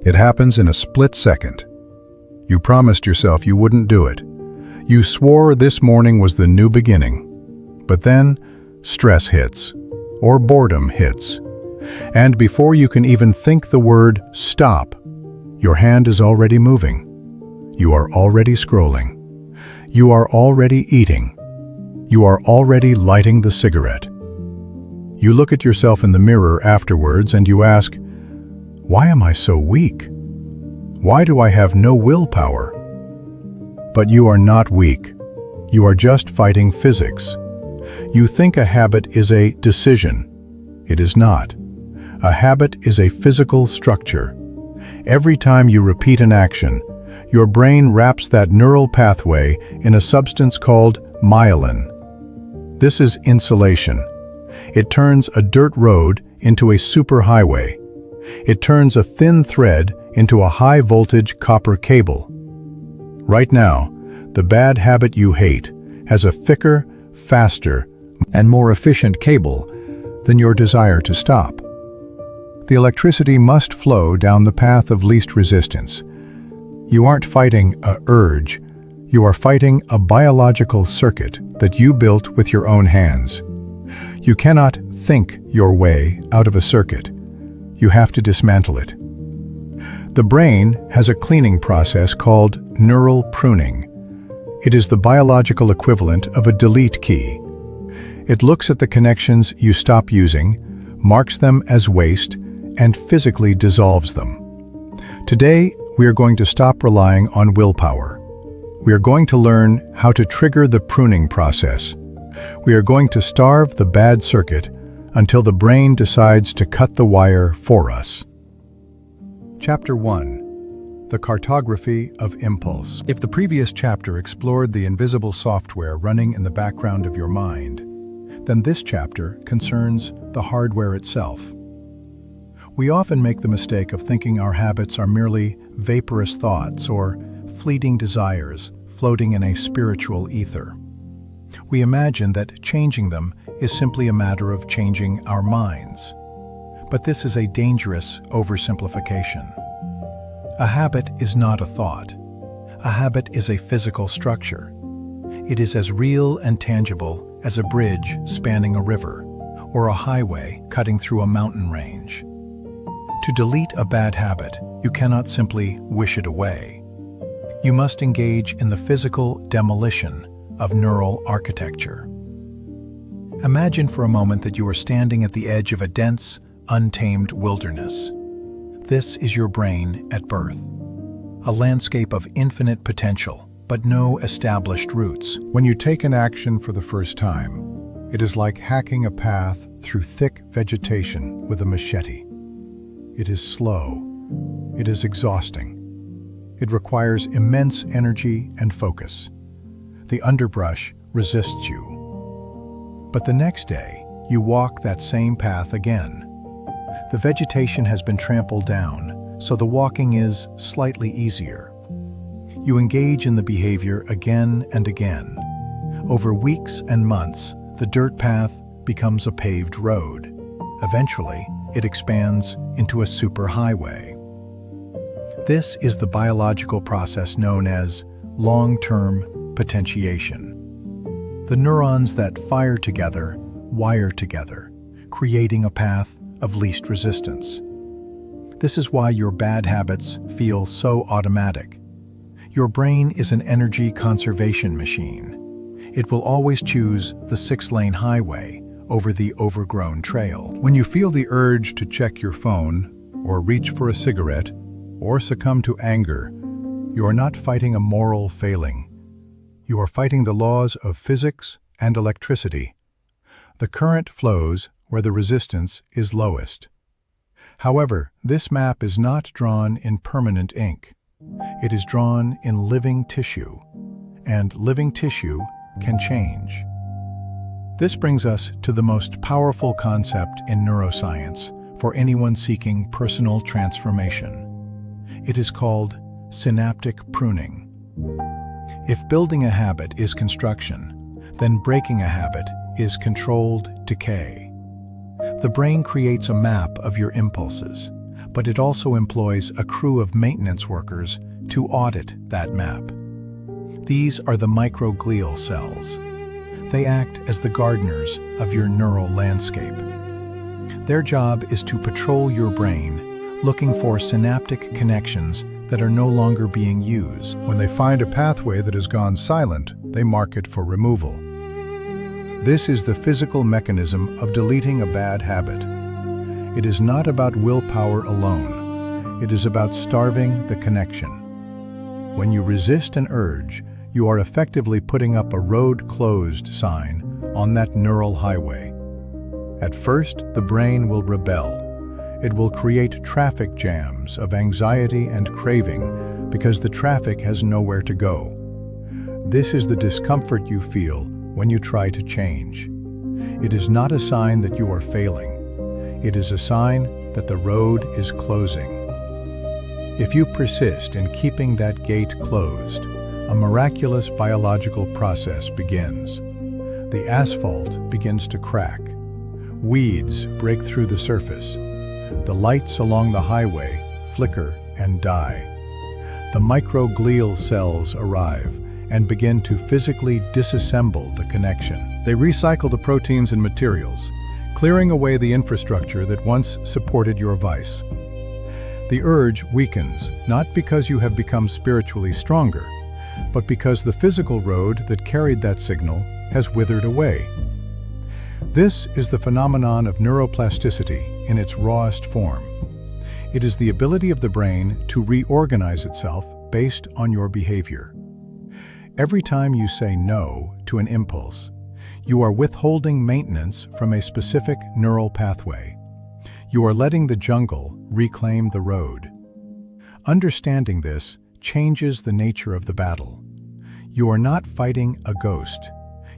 It happens in a split second. You promised yourself you wouldn't do it. You swore this morning was the new beginning. But then, stress hits, or boredom hits. And before you can even think the word stop, your hand is already moving. You are already scrolling. You are already eating. You are already lighting the cigarette. You look at yourself in the mirror afterwards and you ask, why am I so weak? Why do I have no willpower? But you are not weak. You are just fighting physics. You think a habit is a decision. It is not. A habit is a physical structure. Every time you repeat an action, your brain wraps that neural pathway in a substance called myelin. This is insulation. It turns a dirt road into a superhighway. It turns a thin thread into a high-voltage copper cable. Right now, the bad habit you hate has a thicker, faster, and more efficient cable than your desire to stop. The electricity must flow down the path of least resistance. You aren't fighting an urge, you are fighting a biological circuit that you built with your own hands. You cannot think your way out of a circuit. You have to dismantle it. The brain has a cleaning process called neural pruning. It is the biological equivalent of a delete key. It looks at the connections you stop using, marks them as waste, and physically dissolves them. Today, we are going to stop relying on willpower. We are going to learn how to trigger the pruning process. We are going to starve the bad circuit until the brain decides to cut the wire for us. Chapter 1. The Cartography of Impulse. If the previous chapter explored the invisible software running in the background of your mind, then this chapter concerns the hardware itself. We often make the mistake of thinking our habits are merely vaporous thoughts or fleeting desires floating in a spiritual ether. We imagine that changing them is simply a matter of changing our minds. But this is a dangerous oversimplification. A habit is not a thought. A habit is a physical structure. It is as real and tangible as a bridge spanning a river or a highway cutting through a mountain range. To delete a bad habit, you cannot simply wish it away. You must engage in the physical demolition of neural architecture. Imagine for a moment that you are standing at the edge of a dense, untamed wilderness. This is your brain at birth, a landscape of infinite potential, but no established routes. When you take an action for the first time, it is like hacking a path through thick vegetation with a machete. It is slow. It is exhausting. It requires immense energy and focus. The underbrush resists you. But the next day, you walk that same path again. The vegetation has been trampled down, so the walking is slightly easier. You engage in the behavior again and again. Over weeks and months, the dirt path becomes a paved road. Eventually, it expands into a superhighway. This is the biological process known as long-term potentiation. The neurons that fire together wire together, creating a path of least resistance. This is why your bad habits feel so automatic. Your brain is an energy conservation machine. It will always choose the 6-lane highway over the overgrown trail. When you feel the urge to check your phone, or reach for a cigarette, or succumb to anger, you are not fighting a moral failing. You are fighting the laws of physics and electricity. The current flows where the resistance is lowest. However, this map is not drawn in permanent ink. It is drawn in living tissue, and living tissue can change. This brings us to the most powerful concept in neuroscience for anyone seeking personal transformation. It is called synaptic pruning. If building a habit is construction, then breaking a habit is controlled decay. The brain creates a map of your impulses, but it also employs a crew of maintenance workers to audit that map. These are the microglial cells. They act as the gardeners of your neural landscape. Their job is to patrol your brain, looking for synaptic connections that are no longer being used. When they find a pathway that has gone silent, they mark it for removal. This is the physical mechanism of deleting a bad habit. It is not about willpower alone. It is about starving the connection. When you resist an urge, you are effectively putting up a road closed sign on that neural highway. At first, the brain will rebel. It will create traffic jams of anxiety and craving because the traffic has nowhere to go. This is the discomfort you feel when you try to change. It is not a sign that you are failing. It is a sign that the road is closing. If you persist in keeping that gate closed, a miraculous biological process begins. The asphalt begins to crack. Weeds break through the surface. The lights along the highway flicker and die. The microglial cells arrive and begin to physically disassemble the connection. They recycle the proteins and materials, clearing away the infrastructure that once supported your vice. The urge weakens, not because you have become spiritually stronger, but because the physical road that carried that signal has withered away. This is the phenomenon of neuroplasticity in its rawest form. It is the ability of the brain to reorganize itself based on your behavior. Every time you say no to an impulse, you are withholding maintenance from a specific neural pathway. You are letting the jungle reclaim the road. Understanding this changes the nature of the battle. You are not fighting a ghost.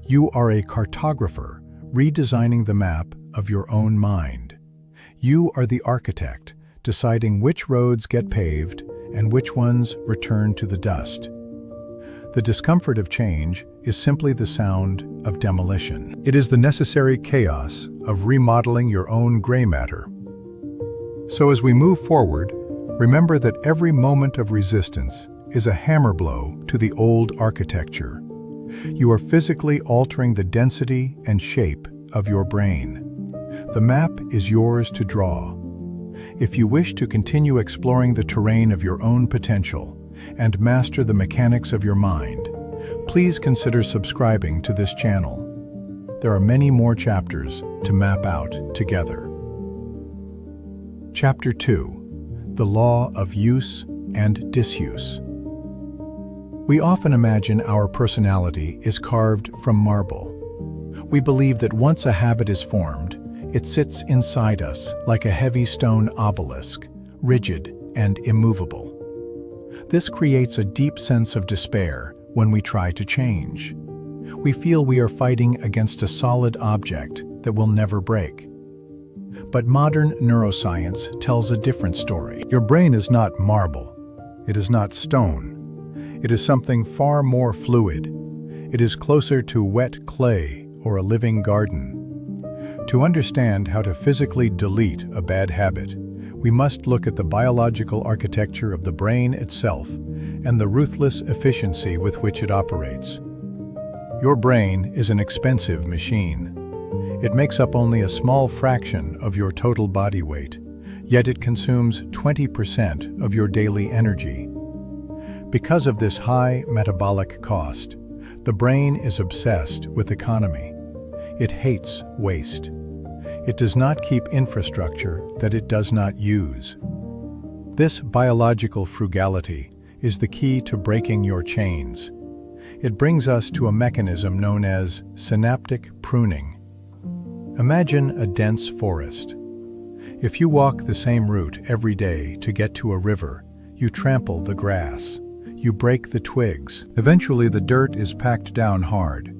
You are a cartographer redesigning the map of your own mind. You are the architect, deciding which roads get paved and which ones return to the dust. The discomfort of change is simply the sound of demolition. It is the necessary chaos of remodeling your own gray matter. So as we move forward, remember that every moment of resistance is a hammer blow to the old architecture. You are physically altering the density and shape of your brain. The map is yours to draw. If you wish to continue exploring the terrain of your own potential and master the mechanics of your mind, please consider subscribing to this channel. There are many more chapters to map out together. Chapter 2: The Law of Use and Disuse. We often imagine our personality is carved from marble. We believe that once a habit is formed, it sits inside us like a heavy stone obelisk, rigid and immovable. This creates a deep sense of despair when we try to change. We feel we are fighting against a solid object that will never break. But modern neuroscience tells a different story. Your brain is not marble. It is not stone. It is something far more fluid. It is closer to wet clay or a living garden. To understand how to physically delete a bad habit, we must look at the biological architecture of the brain itself and the ruthless efficiency with which it operates. Your brain is an expensive machine. It makes up only a small fraction of your total body weight, yet it consumes 20% of your daily energy. Because of this high metabolic cost, the brain is obsessed with economy. It hates waste. It does not keep infrastructure that it does not use. This biological frugality is the key to breaking your chains. It brings us to a mechanism known as synaptic pruning. Imagine a dense forest. If you walk the same route every day to get to a river, you trample the grass. You break the twigs. Eventually, the dirt is packed down hard.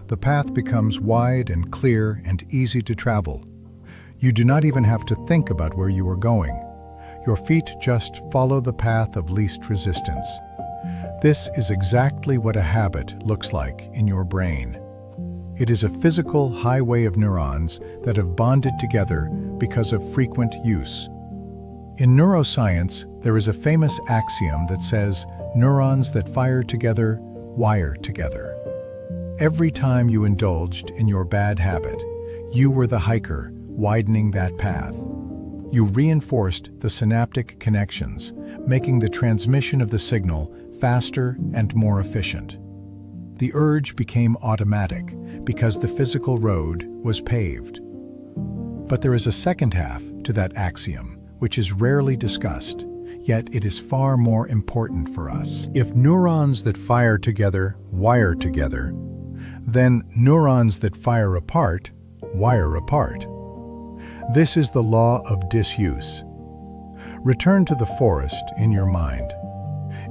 The path becomes wide and clear and easy to travel. You do not even have to think about where you are going. Your feet just follow the path of least resistance. This is exactly what a habit looks like in your brain. It is a physical highway of neurons that have bonded together because of frequent use. In neuroscience, there is a famous axiom that says, neurons that fire together, wire together. Every time you indulged in your bad habit, you were the hiker widening that path. You reinforced the synaptic connections, making the transmission of the signal faster and more efficient. The urge became automatic because the physical road was paved. But there is a second half to that axiom, which is rarely discussed, yet it is far more important for us. If neurons that fire together wire together, then neurons that fire apart wire apart. This is the law of disuse. Return to the forest in your mind.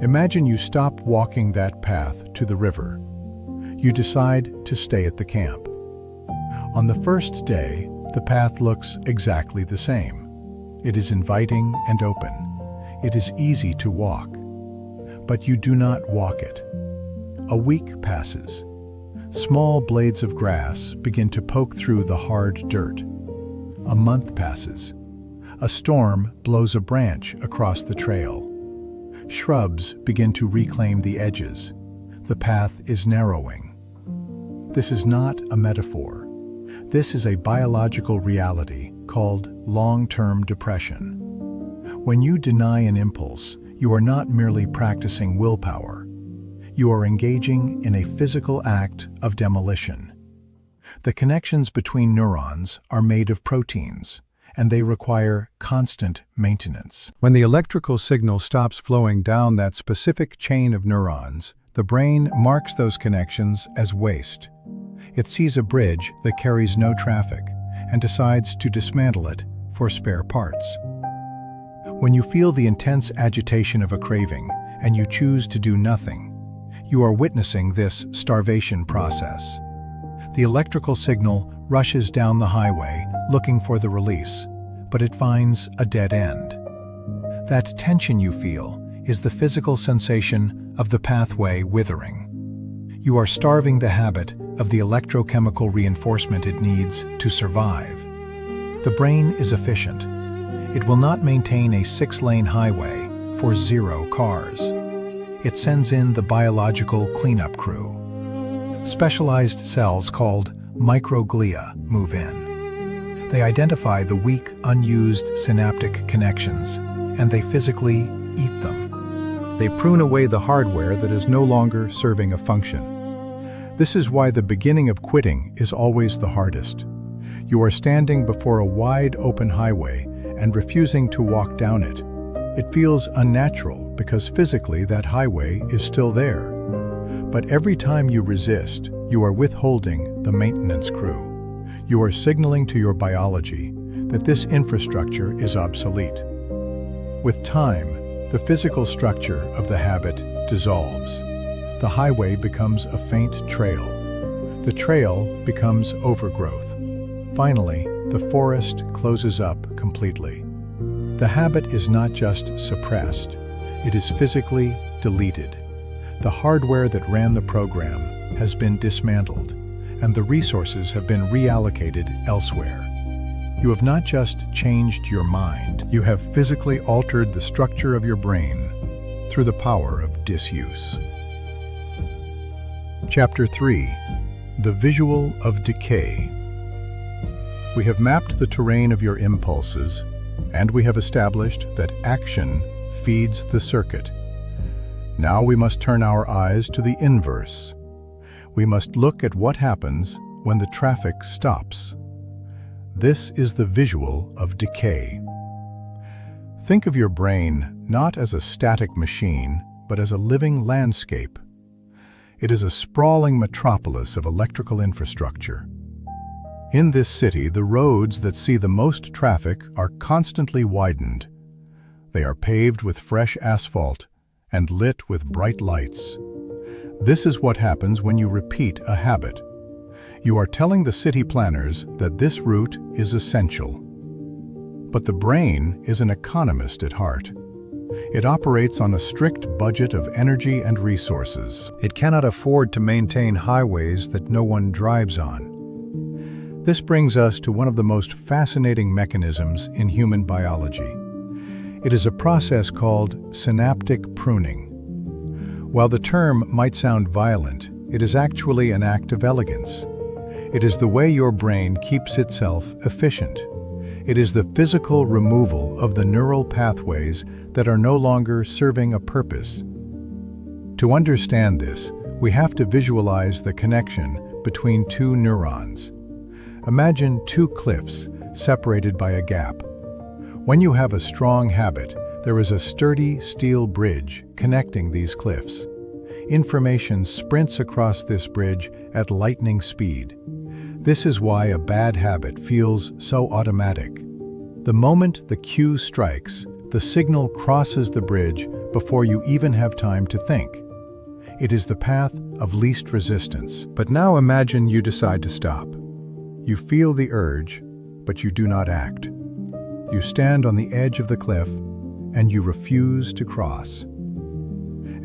Imagine you stop walking that path to the river. You decide to stay at the camp. On the first day, the path looks exactly the same. It is inviting and open. It is easy to walk. But you do not walk it. A week passes. Small blades of grass begin to poke through the hard dirt. A month passes. A storm blows a branch across the trail. Shrubs begin to reclaim the edges. The path is narrowing. This is not a metaphor. This is a biological reality called long-term depression. When you deny an impulse, you are not merely practicing willpower. You are engaging in a physical act of demolition. The connections between neurons are made of proteins, and they require constant maintenance. When the electrical signal stops flowing down that specific chain of neurons, the brain marks those connections as waste. It sees a bridge that carries no traffic and decides to dismantle it for spare parts. When you feel the intense agitation of a craving and you choose to do nothing, you are witnessing this starvation process. The electrical signal rushes down the highway looking for the release, but it finds a dead end. That tension you feel is the physical sensation of the pathway withering. You are starving the habit of the electrochemical reinforcement it needs to survive. The brain is efficient. It will not maintain a 6-lane highway for 0 cars. It sends in the biological cleanup crew. Specialized cells called microglia move in. They identify the weak, unused synaptic connections, and they physically eat them. They prune away the hardware that is no longer serving a function. This is why the beginning of quitting is always the hardest. You are standing before a wide open highway and refusing to walk down it. It feels unnatural because physically that highway is still there. But every time you resist, you are withholding the maintenance crew. You are signaling to your biology that this infrastructure is obsolete. With time, the physical structure of the habit dissolves. The highway becomes a faint trail. The trail becomes overgrowth. Finally, the forest closes up completely. The habit is not just suppressed, it is physically deleted. The hardware that ran the program has been dismantled, and the resources have been reallocated elsewhere. You have not just changed your mind, you have physically altered the structure of your brain through the power of disuse. Chapter 3. The Visual of Decay. We have mapped the terrain of your impulses, and we have established that action feeds the circuit. Now we must turn our eyes to the inverse. We must look at what happens when the traffic stops. This is the visual of decay. Think of your brain not as a static machine, but as a living landscape. It is a sprawling metropolis of electrical infrastructure. In this city, the roads that see the most traffic are constantly widened. They are paved with fresh asphalt and lit with bright lights. This is what happens when you repeat a habit. You are telling the city planners that this route is essential. But the brain is an economist at heart. It operates on a strict budget of energy and resources. It cannot afford to maintain highways that no one drives on. This brings us to one of the most fascinating mechanisms in human biology. It is a process called synaptic pruning. While the term might sound violent, it is actually an act of elegance. It is the way your brain keeps itself efficient. It is the physical removal of the neural pathways that are no longer serving a purpose. To understand this, we have to visualize the connection between two neurons. Imagine two cliffs separated by a gap. When you have a strong habit, there is a sturdy steel bridge connecting these cliffs. Information sprints across this bridge at lightning speed. This is why a bad habit feels so automatic. The moment the cue strikes, the signal crosses the bridge before you even have time to think. It is the path of least resistance. But now imagine you decide to stop. You feel the urge, but you do not act. You stand on the edge of the cliff, and you refuse to cross.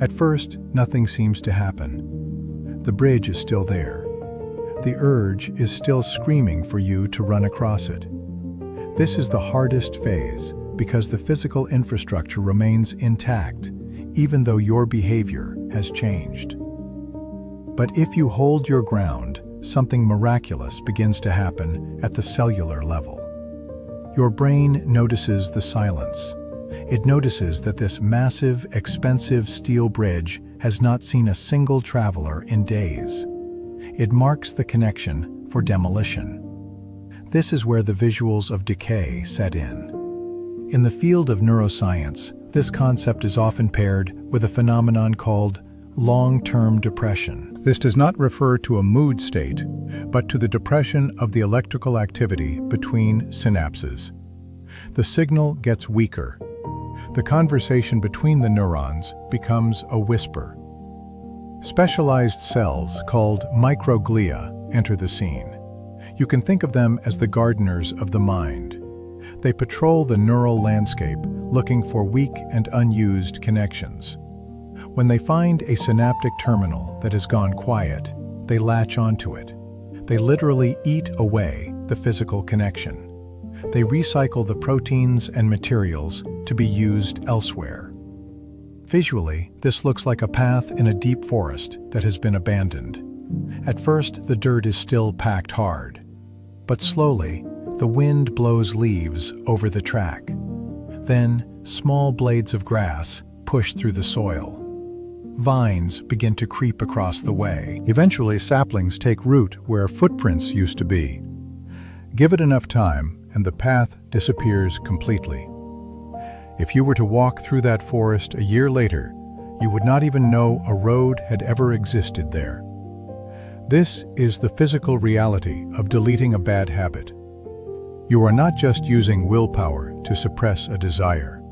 At first, nothing seems to happen. The bridge is still there. The urge is still screaming for you to run across it. This is the hardest phase because the physical infrastructure remains intact, even though your behavior has changed. But if you hold your ground, something miraculous begins to happen at the cellular level. Your brain notices the silence. It notices that this massive, expensive steel bridge has not seen a single traveler in days. It marks the connection for demolition. This is where the visuals of decay set in. In the field of neuroscience, this concept is often paired with a phenomenon called long-term depression. This does not refer to a mood state, but to the depression of the electrical activity between synapses. The signal gets weaker. The conversation between the neurons becomes a whisper. Specialized cells called microglia enter the scene. You can think of them as the gardeners of the mind. They patrol the neural landscape, looking for weak and unused connections. When they find a synaptic terminal that has gone quiet, they latch onto it. They literally eat away the physical connection. They recycle the proteins and materials to be used elsewhere. Visually, this looks like a path in a deep forest that has been abandoned. At first, the dirt is still packed hard, but slowly, the wind blows leaves over the track. Then, small blades of grass push through the soil. Vines begin to creep across the way. Eventually, saplings take root where footprints used to be. Give it enough time, and the path disappears completely. If you were to walk through that forest a year later, you would not even know a road had ever existed there. This is the physical reality of deleting a bad habit. You are not just using willpower to suppress a desire.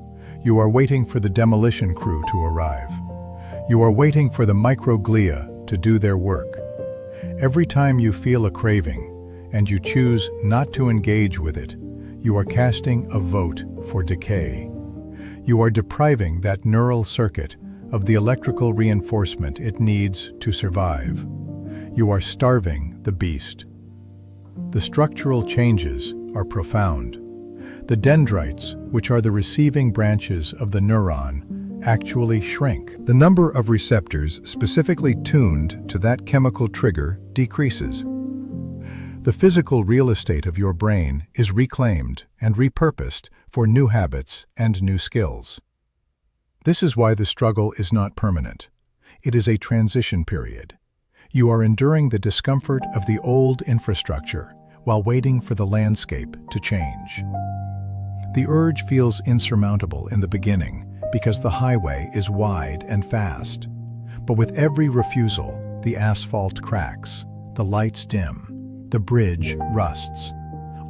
You are waiting for the demolition crew to arrive. You are waiting for the microglia to do their work. Every time you feel a craving, and you choose not to engage with it, you are casting a vote for decay. You are depriving that neural circuit of the electrical reinforcement it needs to survive. You are starving the beast. The structural changes are profound. The dendrites, which are the receiving branches of the neuron, actually shrink. The number of receptors specifically tuned to that chemical trigger decreases. The physical real estate of your brain is reclaimed and repurposed for new habits and new skills. This is why the struggle is not permanent. It is a transition period. You are enduring the discomfort of the old infrastructure while waiting for the landscape to change. The urge feels insurmountable in the beginning because the highway is wide and fast. But with every refusal, the asphalt cracks, the lights dim, the bridge rusts.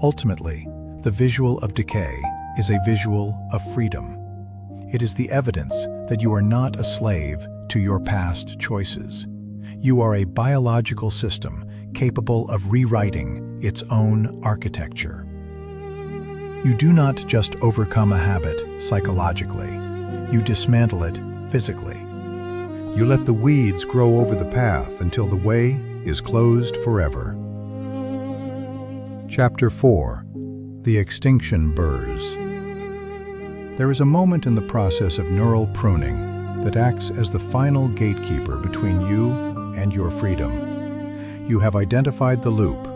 Ultimately, the visual of decay is a visual of freedom. It is the evidence that you are not a slave to your past choices. You are a biological system capable of rewriting its own architecture. You do not just overcome a habit psychologically, you dismantle it physically. You let the weeds grow over the path until the way is closed forever. Chapter 4. The Extinction Burrs. There is a moment in the process of neural pruning that acts as the final gatekeeper between you and your freedom. You have identified the loop.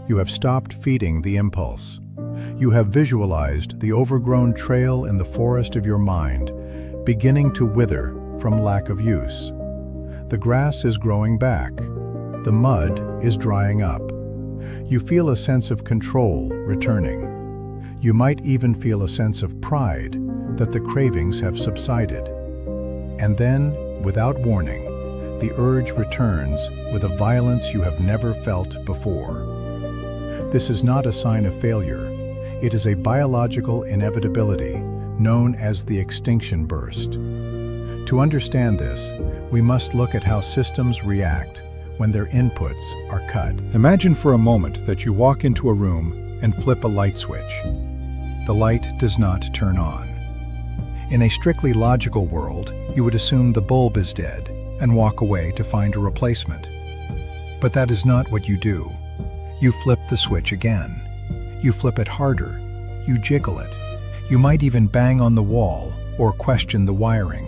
You have stopped feeding the impulse. You have visualized the overgrown trail in the forest of your mind, beginning to wither from lack of use. The grass is growing back. The mud is drying up. You feel a sense of control returning. You might even feel a sense of pride that the cravings have subsided. And then, without warning, the urge returns with a violence you have never felt before. This is not a sign of failure. It is a biological inevitability known as the extinction burst. To understand this, we must look at how systems react when their inputs are cut. Imagine for a moment that you walk into a room and flip a light switch. The light does not turn on. In a strictly logical world, you would assume the bulb is dead and walk away to find a replacement. But that is not what you do. You flip the switch again. You flip it harder. You jiggle it. You might even bang on the wall or question the wiring.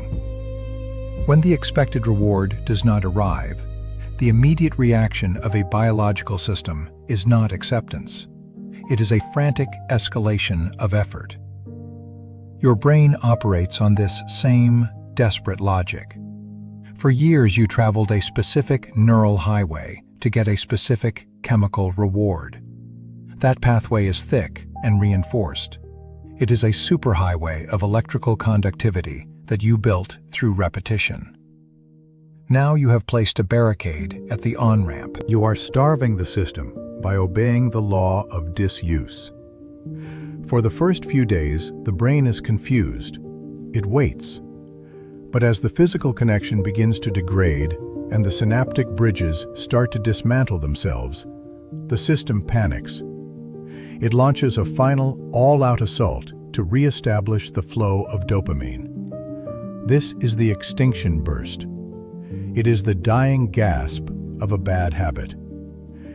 When the expected reward does not arrive, the immediate reaction of a biological system is not acceptance. It is a frantic escalation of effort. Your brain operates on this same desperate logic. For years you traveled a specific neural highway to get a specific chemical reward. That pathway is thick and reinforced. It is a superhighway of electrical conductivity that you built through repetition. Now you have placed a barricade at the on-ramp. You are starving the system by obeying the law of disuse. For the first few days, the brain is confused. It waits. But as the physical connection begins to degrade and the synaptic bridges start to dismantle themselves, the system panics. It launches a final, all-out assault to re-establish the flow of dopamine. This is the extinction burst. It is the dying gasp of a bad habit.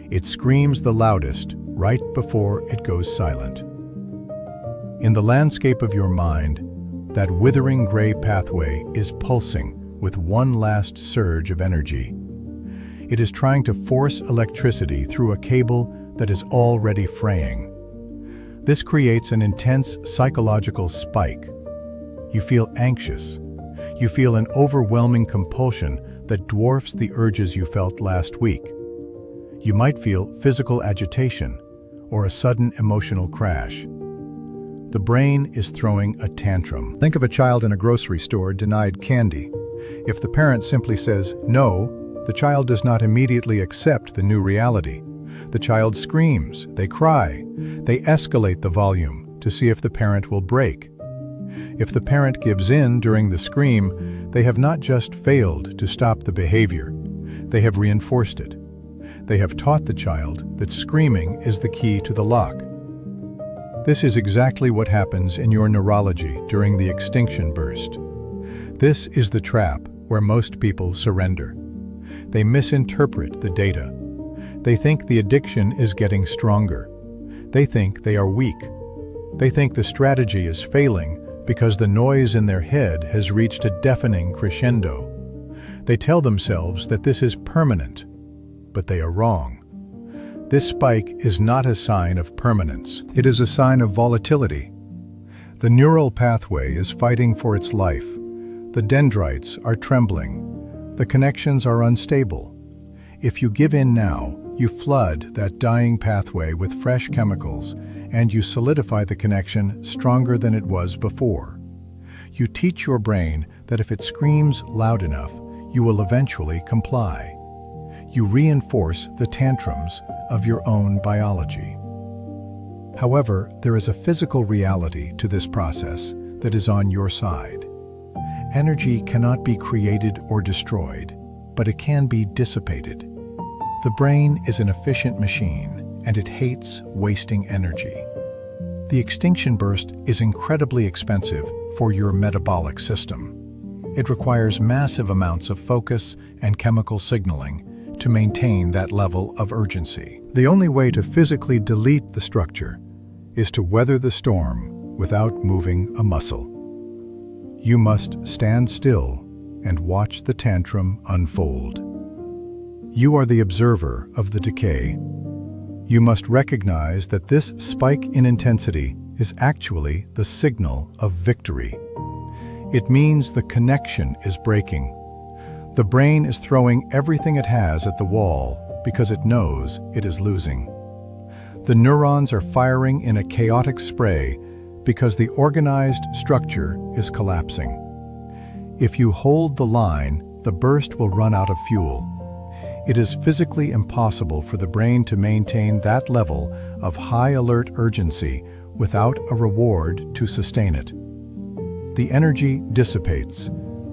It screams the loudest right before it goes silent. In the landscape of your mind, that withering gray pathway is pulsing with one last surge of energy. It is trying to force electricity through a cable that is already fraying. This creates an intense psychological spike. You feel anxious. You feel an overwhelming compulsion that dwarfs the urges you felt last week. You might feel physical agitation or a sudden emotional crash. The brain is throwing a tantrum. Think of a child in a grocery store denied candy. If the parent simply says no, the child does not immediately accept the new reality. The child screams, they cry, they escalate the volume to see if the parent will break. If the parent gives in during the scream, they have not just failed to stop the behavior, they have reinforced it. They have taught the child that screaming is the key to the lock. This is exactly what happens in your neurology during the extinction burst. This is the trap where most people surrender. They misinterpret the data. They think the addiction is getting stronger. They think they are weak. They think the strategy is failing because the noise in their head has reached a deafening crescendo. They tell themselves that this is permanent, but they are wrong. This spike is not a sign of permanence. It is a sign of volatility. The neural pathway is fighting for its life. The dendrites are trembling. The connections are unstable. If you give in now, you flood that dying pathway with fresh chemicals, and you solidify the connection stronger than it was before. You teach your brain that if it screams loud enough, you will eventually comply. You reinforce the tantrums of your own biology. However, there is a physical reality to this process that is on your side. Energy cannot be created or destroyed, but it can be dissipated. The brain is an efficient machine, and it hates wasting energy. The extinction burst is incredibly expensive for your metabolic system. It requires massive amounts of focus and chemical signaling to maintain that level of urgency. The only way to physically delete the structure is to weather the storm without moving a muscle. You must stand still and watch the tantrum unfold. You are the observer of the decay. You must recognize that this spike in intensity is actually the signal of victory. It means the connection is breaking. The brain is throwing everything it has at the wall because it knows it is losing. The neurons are firing in a chaotic spray because the organized structure is collapsing. If you hold the line, the burst will run out of fuel. It is physically impossible for the brain to maintain that level of high alert urgency without a reward to sustain it. The energy dissipates,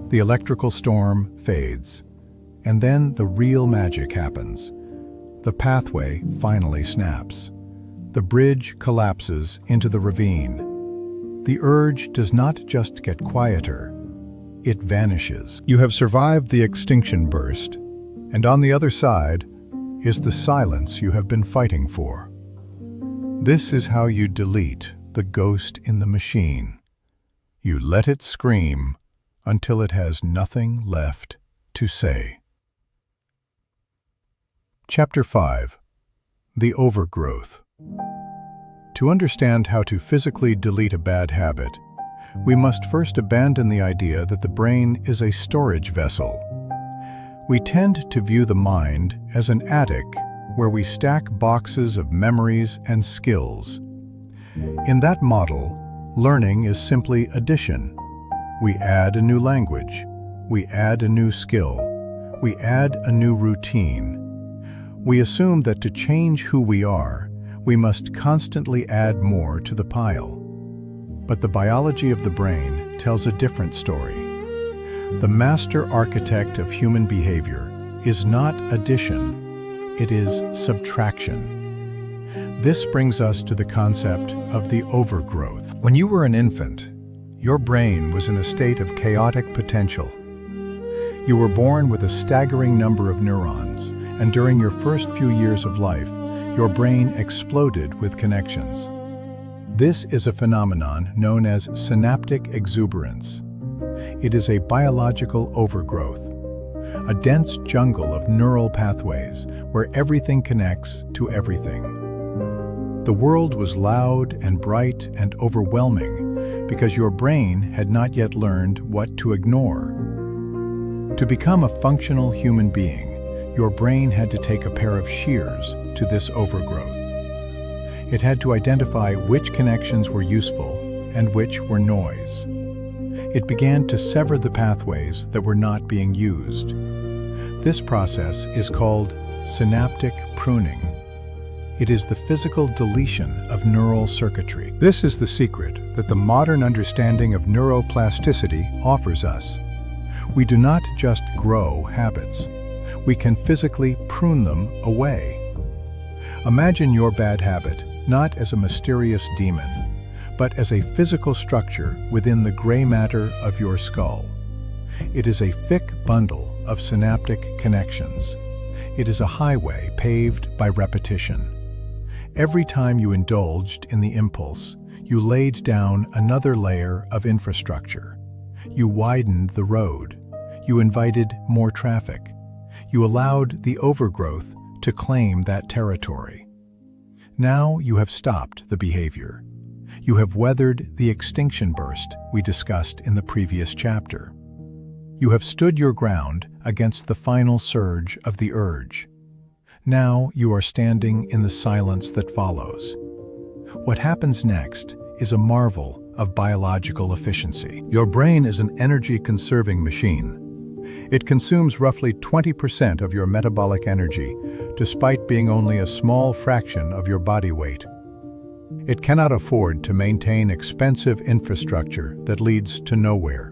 the electrical storm fades, and then the real magic happens. The pathway finally snaps. The bridge collapses into the ravine. The urge does not just get quieter, it vanishes. You have survived the extinction burst, and on the other side is the silence you have been fighting for. This is how you delete the ghost in the machine. You let it scream until it has nothing left to say. Chapter 5. The Overgrowth. To understand how to physically delete a bad habit, we must first abandon the idea that the brain is a storage vessel. We tend to view the mind as an attic where we stack boxes of memories and skills. In that model, learning is simply addition. We add a new language, we add a new skill, we add a new routine. We assume that to change who we are, we must constantly add more to the pile. But the biology of the brain tells a different story. The master architect of human behavior is not addition, it is subtraction. This brings us to the concept of the overgrowth. When you were an infant, your brain was in a state of chaotic potential. You were born with a staggering number of neurons, and during your first few years of life, your brain exploded with connections. This is a phenomenon known as synaptic exuberance. It is a biological overgrowth, a dense jungle of neural pathways where everything connects to everything. The world was loud and bright and overwhelming because your brain had not yet learned what to ignore. To become a functional human being, your brain had to take a pair of shears to this overgrowth. It had to identify which connections were useful and which were noise. It began to sever the pathways that were not being used. This process is called synaptic pruning. It is the physical deletion of neural circuitry. This is the secret that the modern understanding of neuroplasticity offers us. We do not just grow habits. We can physically prune them away. Imagine your bad habit not as a mysterious demon, but as a physical structure within the gray matter of your skull. It is a thick bundle of synaptic connections. It is a highway paved by repetition. Every time you indulged in the impulse, you laid down another layer of infrastructure. You widened the road. You invited more traffic. You allowed the overgrowth to claim that territory. Now you have stopped the behavior. You have weathered the extinction burst we discussed in the previous chapter. You have stood your ground against the final surge of the urge. Now you are standing in the silence that follows. What happens next is a marvel of biological efficiency. Your brain is an energy-conserving machine. It consumes roughly 20% of your metabolic energy, despite being only a small fraction of your body weight. It cannot afford to maintain expensive infrastructure that leads to nowhere.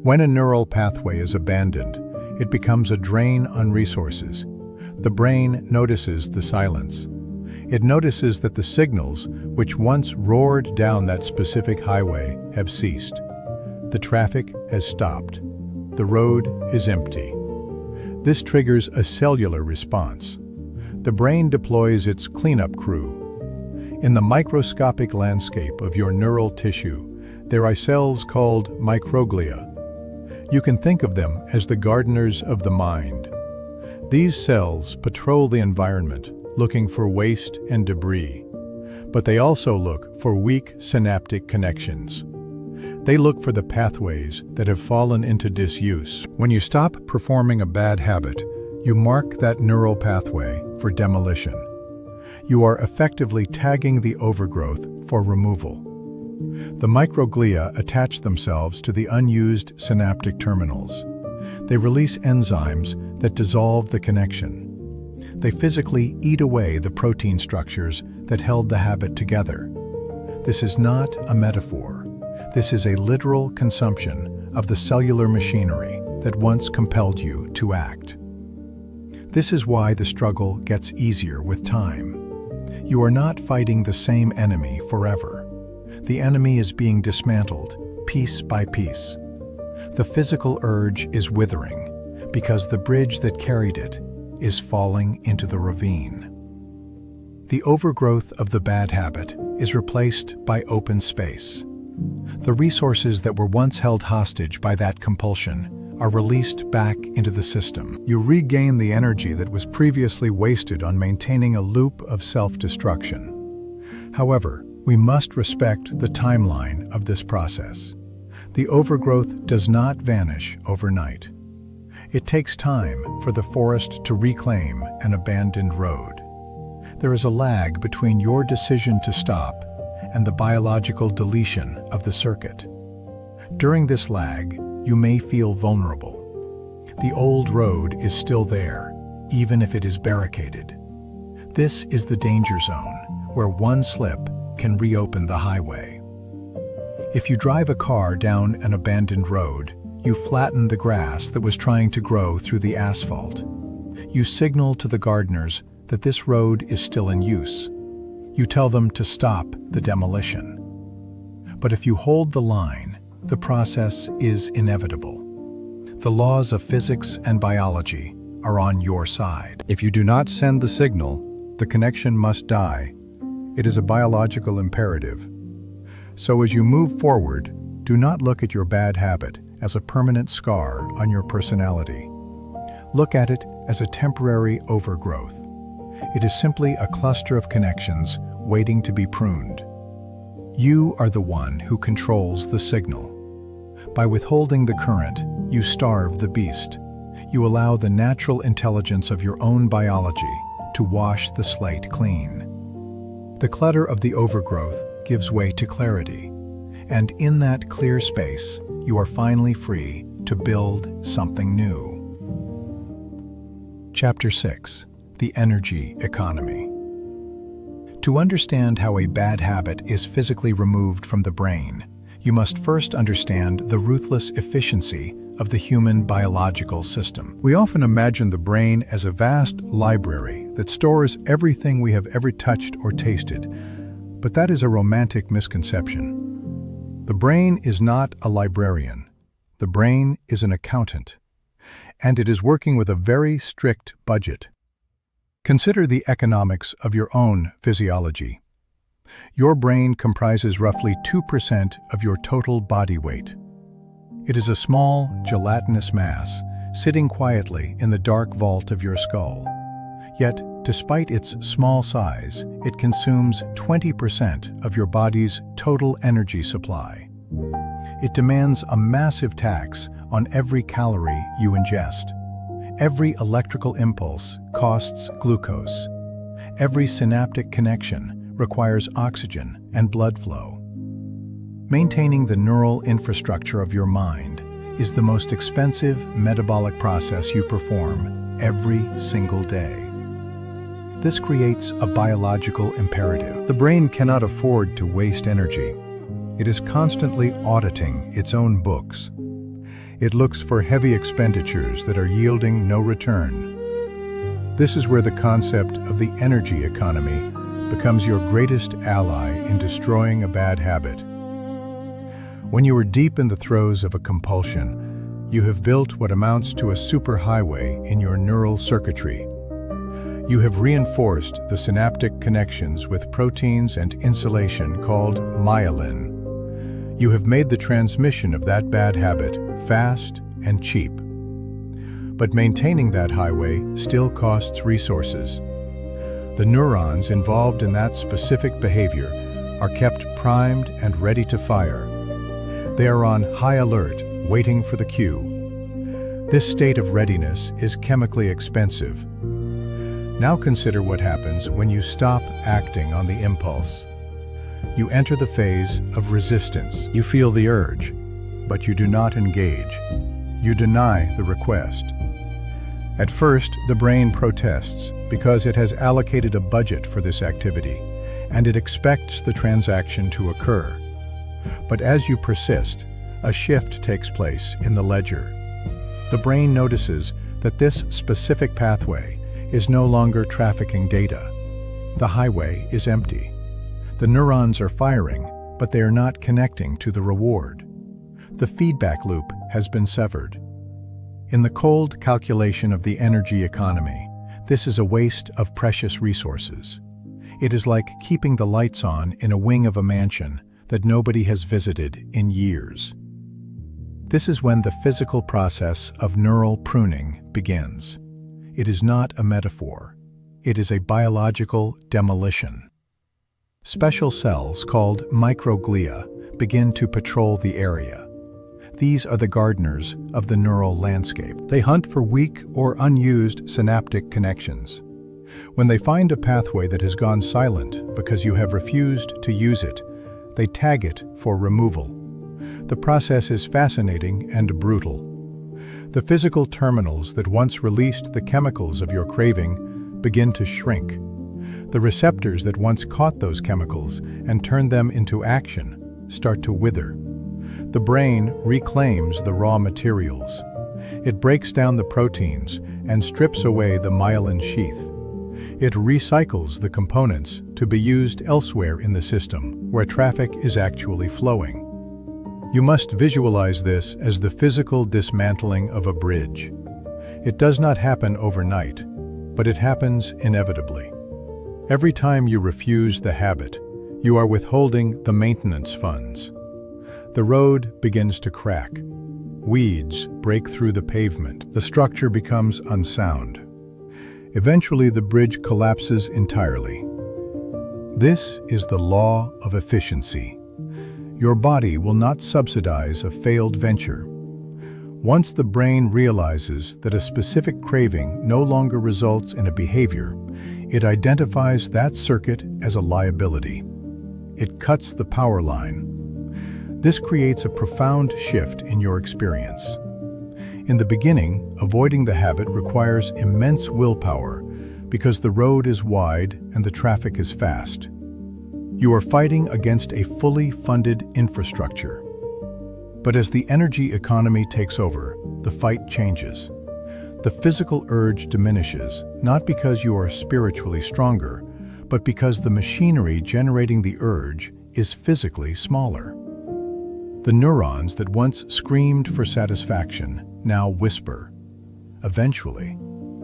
When a neural pathway is abandoned, it becomes a drain on resources. The brain notices the silence. It notices that the signals, which once roared down that specific highway, have ceased. The traffic has stopped. The road is empty. This triggers a cellular response. The brain deploys its cleanup crew. In the microscopic landscape of your neural tissue, There are cells called microglia. You can think of them as the gardeners of the mind. These cells patrol the environment, looking for waste and debris. But they also look for weak synaptic connections. They look for the pathways that have fallen into disuse. When you stop performing a bad habit, you mark that neural pathway for demolition. You are effectively tagging the overgrowth for removal. The microglia attach themselves to the unused synaptic terminals. They release enzymes that dissolve the connection. They physically eat away the protein structures that held the habit together. This is not a metaphor. This is a literal consumption of the cellular machinery that once compelled you to act. This is why the struggle gets easier with time. You are not fighting the same enemy forever. The enemy is being dismantled, piece by piece. The physical urge is withering because the bridge that carried it is falling into the ravine. The overgrowth of the bad habit is replaced by open space. The resources that were once held hostage by that compulsion are released back into the system. You regain the energy that was previously wasted on maintaining a loop of self-destruction. However, we must respect the timeline of this process. The overgrowth does not vanish overnight. It takes time for the forest to reclaim an abandoned road. There is a lag between your decision to stop and the biological deletion of the circuit. During this lag, you may feel vulnerable. The old road is still there, even if it is barricaded. This is the danger zone, where one slip can reopen the highway. If you drive a car down an abandoned road, you flatten the grass that was trying to grow through the asphalt. You signal to the gardeners that this road is still in use. You tell them to stop the demolition. But if you hold the line, the process is inevitable. The laws of physics and biology are on your side. If you do not send the signal, the connection must die. It is a biological imperative. So as you move forward, do not look at your bad habit as a permanent scar on your personality. Look at it as a temporary overgrowth. It is simply a cluster of connections waiting to be pruned. You are the one who controls the signal. By withholding the current, you starve the beast. You allow the natural intelligence of your own biology to wash the slate clean. The clutter of the overgrowth gives way to clarity, and in that clear space, you are finally free to build something new. Chapter 6. The Energy Economy. To understand how a bad habit is physically removed from the brain, you must first understand the ruthless efficiency of the human biological system. We often imagine the brain as a vast library that stores everything we have ever touched or tasted, but that is a romantic misconception. The brain is not a librarian. The brain is an accountant, and it is working with a very strict budget. Consider the economics of your own physiology. Your brain comprises roughly 2% of your total body weight. It is a small, gelatinous mass sitting quietly in the dark vault of your skull. Yet, despite its small size, it consumes 20% of your body's total energy supply. It demands a massive tax on every calorie you ingest. Every electrical impulse costs glucose. Every synaptic connection requires oxygen and blood flow. Maintaining the neural infrastructure of your mind is the most expensive metabolic process you perform every single day. This creates a biological imperative. The brain cannot afford to waste energy. It is constantly auditing its own books. It looks for heavy expenditures that are yielding no return. This is where the concept of the energy economy becomes your greatest ally in destroying a bad habit. When you are deep in the throes of a compulsion, you have built what amounts to a superhighway in your neural circuitry. You have reinforced the synaptic connections with proteins and insulation called myelin. You have made the transmission of that bad habit fast and cheap. But maintaining that highway still costs resources. The neurons involved in that specific behavior are kept primed and ready to fire. They are on high alert, waiting for the cue. This state of readiness is chemically expensive. Now consider what happens when you stop acting on the impulse. You enter the phase of resistance. You feel the urge, but you do not engage. You deny the request. At first, the brain protests because it has allocated a budget for this activity, and it expects the transaction to occur. But as you persist, a shift takes place in the ledger. The brain notices that this specific pathway is no longer trafficking data. The highway is empty. The neurons are firing, but they are not connecting to the reward. The feedback loop has been severed. In the cold calculation of the energy economy, this is a waste of precious resources. It is like keeping the lights on in a wing of a mansion that nobody has visited in years. This is when the physical process of neural pruning begins. It is not a metaphor. It is a biological demolition. Special cells called microglia begin to patrol the area. These are the gardeners of the neural landscape. They hunt for weak or unused synaptic connections. When they find a pathway that has gone silent because you have refused to use it, they tag it for removal. The process is fascinating and brutal. The physical terminals that once released the chemicals of your craving begin to shrink. The receptors that once caught those chemicals and turned them into action start to wither. The brain reclaims the raw materials. It breaks down the proteins and strips away the myelin sheath. It recycles the components to be used elsewhere in the system, where traffic is actually flowing. You must visualize this as the physical dismantling of a bridge. It does not happen overnight, but it happens inevitably. Every time you refuse the habit, you are withholding the maintenance funds. The road begins to crack. Weeds break through the pavement. The structure becomes unsound. Eventually, the bridge collapses entirely. This is the law of efficiency. Your body will not subsidize a failed venture. Once the brain realizes that a specific craving no longer results in a behavior, it identifies that circuit as a liability. It cuts the power line. This creates a profound shift in your experience. In the beginning, avoiding the habit requires immense willpower because the road is wide and the traffic is fast. You are fighting against a fully funded infrastructure. But as the energy economy takes over, the fight changes. The physical urge diminishes, not because you are spiritually stronger, but because the machinery generating the urge is physically smaller. The neurons that once screamed for satisfaction now whisper. Eventually,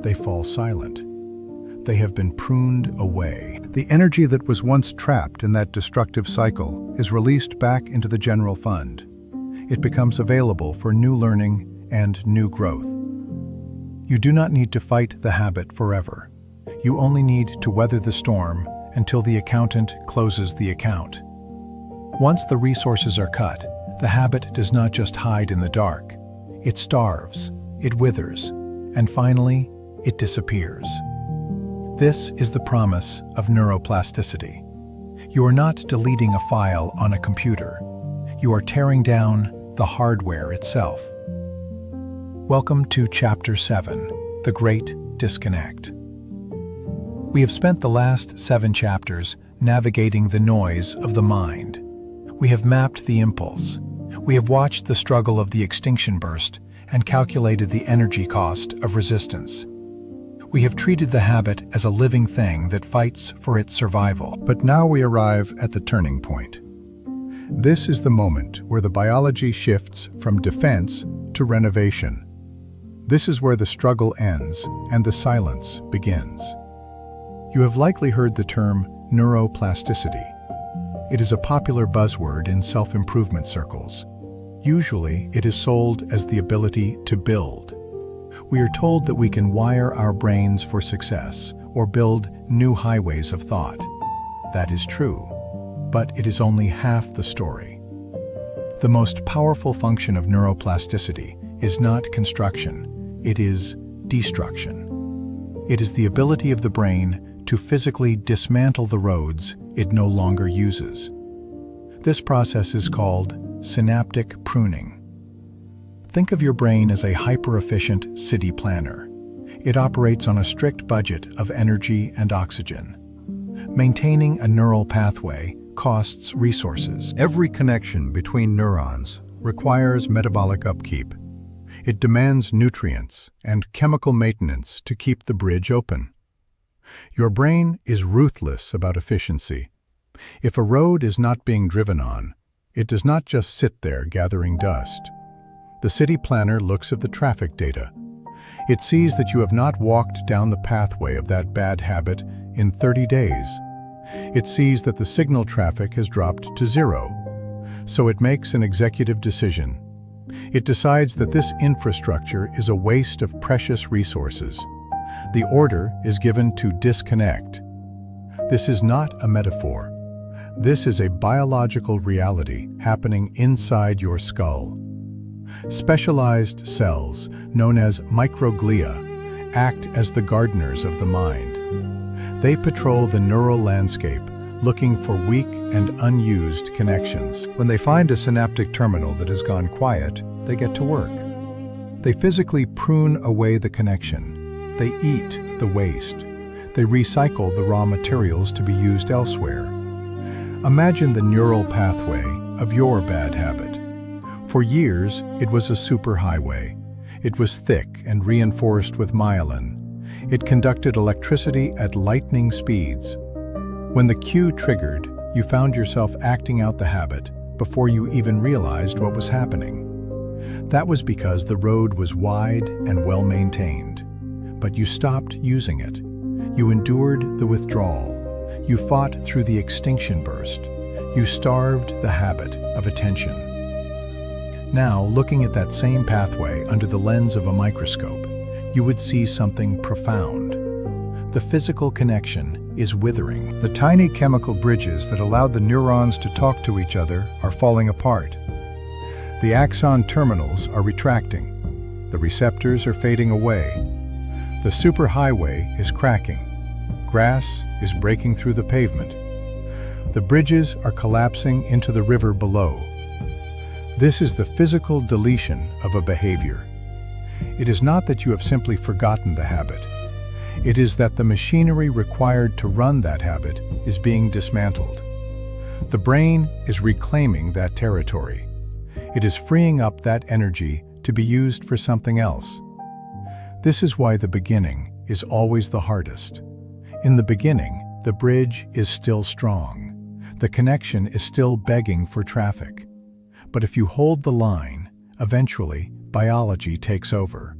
they fall silent. They have been pruned away. The energy that was once trapped in that destructive cycle is released back into the general fund. It becomes available for new learning and new growth. You do not need to fight the habit forever. You only need to weather the storm until the accountant closes the account. Once the resources are cut, the habit does not just hide in the dark. It starves, it withers, and finally, it disappears. This is the promise of neuroplasticity. You are not deleting a file on a computer. You are tearing down the hardware itself. Welcome to Chapter 7, The Great Disconnect. We have spent the last 7 chapters navigating the noise of the mind. We have mapped the impulse. We have watched the struggle of the extinction burst and calculated the energy cost of resistance. We have treated the habit as a living thing that fights for its survival. But now we arrive at the turning point. This is the moment where the biology shifts from defense to renovation. This is where the struggle ends and the silence begins. You have likely heard the term neuroplasticity. It is a popular buzzword in self-improvement circles. Usually, it is sold as the ability to build. We are told that we can wire our brains for success or build new highways of thought. That is true, but it is only half the story. The most powerful function of neuroplasticity is not construction, it is destruction. It is the ability of the brain to physically dismantle the roads it no longer uses. This process is called synaptic pruning. Think of your brain as a hyper-efficient city planner. It operates on a strict budget of energy and oxygen. Maintaining a neural pathway costs resources. Every connection between neurons requires metabolic upkeep. It demands nutrients and chemical maintenance to keep the bridge open. Your brain is ruthless about efficiency. If a road is not being driven on, it does not just sit there gathering dust. The city planner looks at the traffic data. It sees that you have not walked down the pathway of that bad habit in 30 days. It sees that the signal traffic has dropped to 0. So it makes an executive decision. It decides that this infrastructure is a waste of precious resources. The order is given to disconnect. This is not a metaphor. This is a biological reality happening inside your skull. Specialized cells, known as microglia, act as the gardeners of the mind. They patrol the neural landscape, looking for weak and unused connections. When they find a synaptic terminal that has gone quiet, they get to work. They physically prune away the connection. They eat the waste. They recycle the raw materials to be used elsewhere. Imagine the neural pathway of your bad habit. For years, it was a superhighway. It was thick and reinforced with myelin. It conducted electricity at lightning speeds. When the cue triggered, you found yourself acting out the habit before you even realized what was happening. That was because the road was wide and well-maintained. But you stopped using it. You endured the withdrawal. You fought through the extinction burst. You starved the habit of attention. Now, looking at that same pathway under the lens of a microscope, you would see something profound. The physical connection is withering. The tiny chemical bridges that allowed the neurons to talk to each other are falling apart. The axon terminals are retracting. The receptors are fading away. The superhighway is cracking. Grass is breaking through the pavement. The bridges are collapsing into the river below. This is the physical deletion of a behavior. It is not that you have simply forgotten the habit. It is that the machinery required to run that habit is being dismantled. The brain is reclaiming that territory. It is freeing up that energy to be used for something else. This is why the beginning is always the hardest. In the beginning, the bridge is still strong. The connection is still begging for traffic. But if you hold the line, eventually, biology takes over.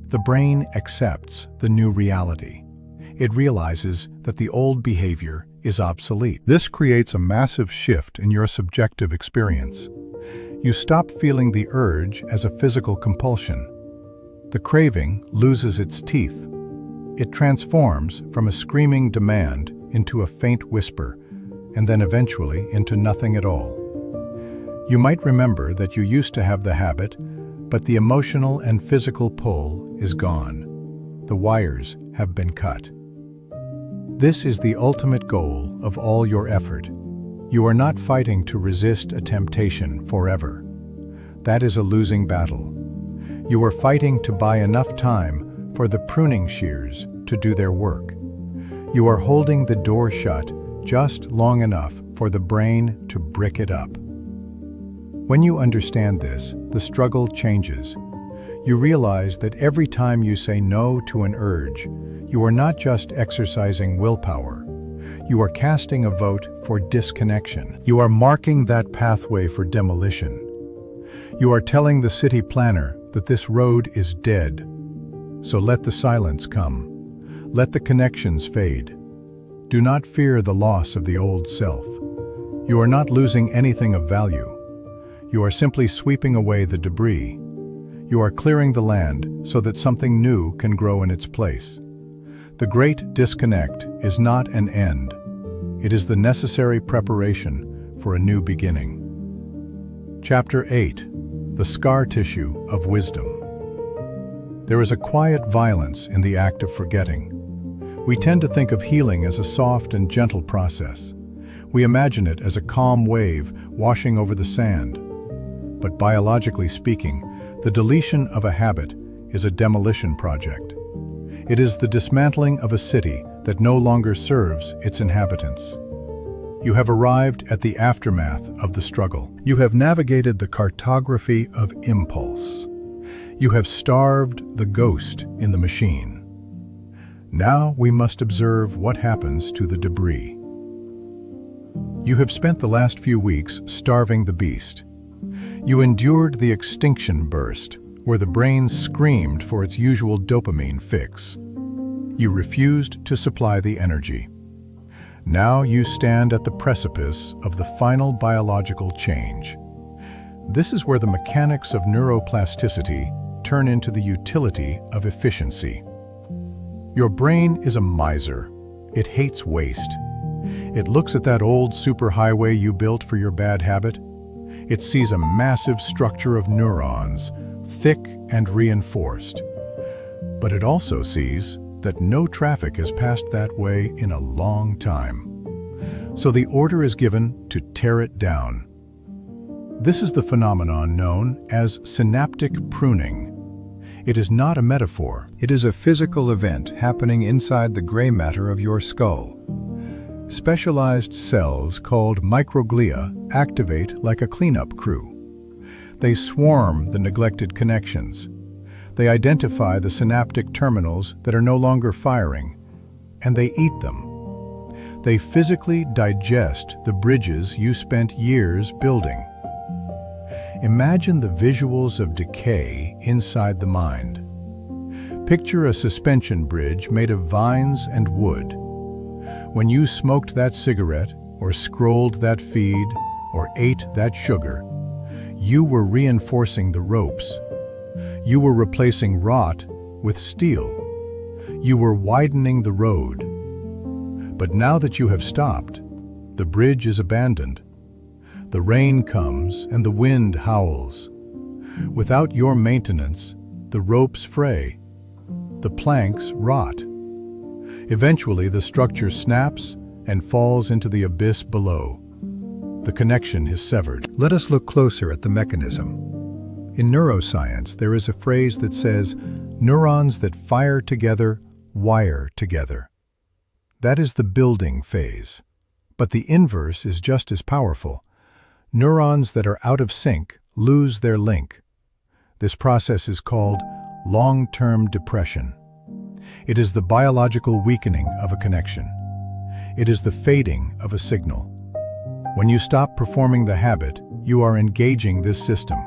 The brain accepts the new reality. It realizes that the old behavior is obsolete. This creates a massive shift in your subjective experience. You stop feeling the urge as a physical compulsion. The craving loses its teeth. It transforms from a screaming demand into a faint whisper, and then eventually into nothing at all. You might remember that you used to have the habit, but the emotional and physical pull is gone. The wires have been cut. This is the ultimate goal of all your effort. You are not fighting to resist a temptation forever. That is a losing battle. You are fighting to buy enough time for the pruning shears to do their work. You are holding the door shut just long enough for the brain to brick it up. When you understand this, the struggle changes. You realize that every time you say no to an urge, you are not just exercising willpower. You are casting a vote for disconnection. You are marking that pathway for demolition. You are telling the city planner that this road is dead. So let the silence come. Let the connections fade. Do not fear the loss of the old self. You are not losing anything of value. You are simply sweeping away the debris. You are clearing the land so that something new can grow in its place. The great disconnect is not an end. It is the necessary preparation for a new beginning. Chapter 8. The Scar Tissue of Wisdom. There is a quiet violence in the act of forgetting. We tend to think of healing as a soft and gentle process. We imagine it as a calm wave washing over the sand. But biologically speaking, the deletion of a habit is a demolition project. It is the dismantling of a city that no longer serves its inhabitants. You have arrived at the aftermath of the struggle. You have navigated the cartography of impulse. You have starved the ghost in the machine. Now we must observe what happens to the debris. You have spent the last few weeks starving the beast. You endured the extinction burst, where the brain screamed for its usual dopamine fix. You refused to supply the energy. Now you stand at the precipice of the final biological change. This is where the mechanics of neuroplasticity turn into the utility of efficiency. Your brain is a miser. It hates waste. It looks at that old superhighway you built for your bad habit. It sees a massive structure of neurons, thick and reinforced. But it also sees that no traffic has passed that way in a long time. So the order is given to tear it down. This is the phenomenon known as synaptic pruning. It is not a metaphor. It is a physical event happening inside the gray matter of your skull. Specialized cells called microglia activate like a cleanup crew. They swarm the neglected connections. They identify the synaptic terminals that are no longer firing, and they eat them. They physically digest the bridges you spent years building. Imagine the visuals of decay inside the mind. Picture a suspension bridge made of vines and wood. When you smoked that cigarette, or scrolled that feed, or ate that sugar, you were reinforcing the ropes. You were replacing rot with steel. You were widening the road. But now that you have stopped, the bridge is abandoned. The rain comes and the wind howls. Without your maintenance, the ropes fray. The planks rot. Eventually, the structure snaps and falls into the abyss below. The connection is severed. Let us look closer at the mechanism. In neuroscience, there is a phrase that says, neurons that fire together, wire together. That is the building phase. But the inverse is just as powerful. Neurons that are out of sync lose their link. This process is called long-term depression. It is the biological weakening of a connection. It is the fading of a signal. When you stop performing the habit, you are engaging this system.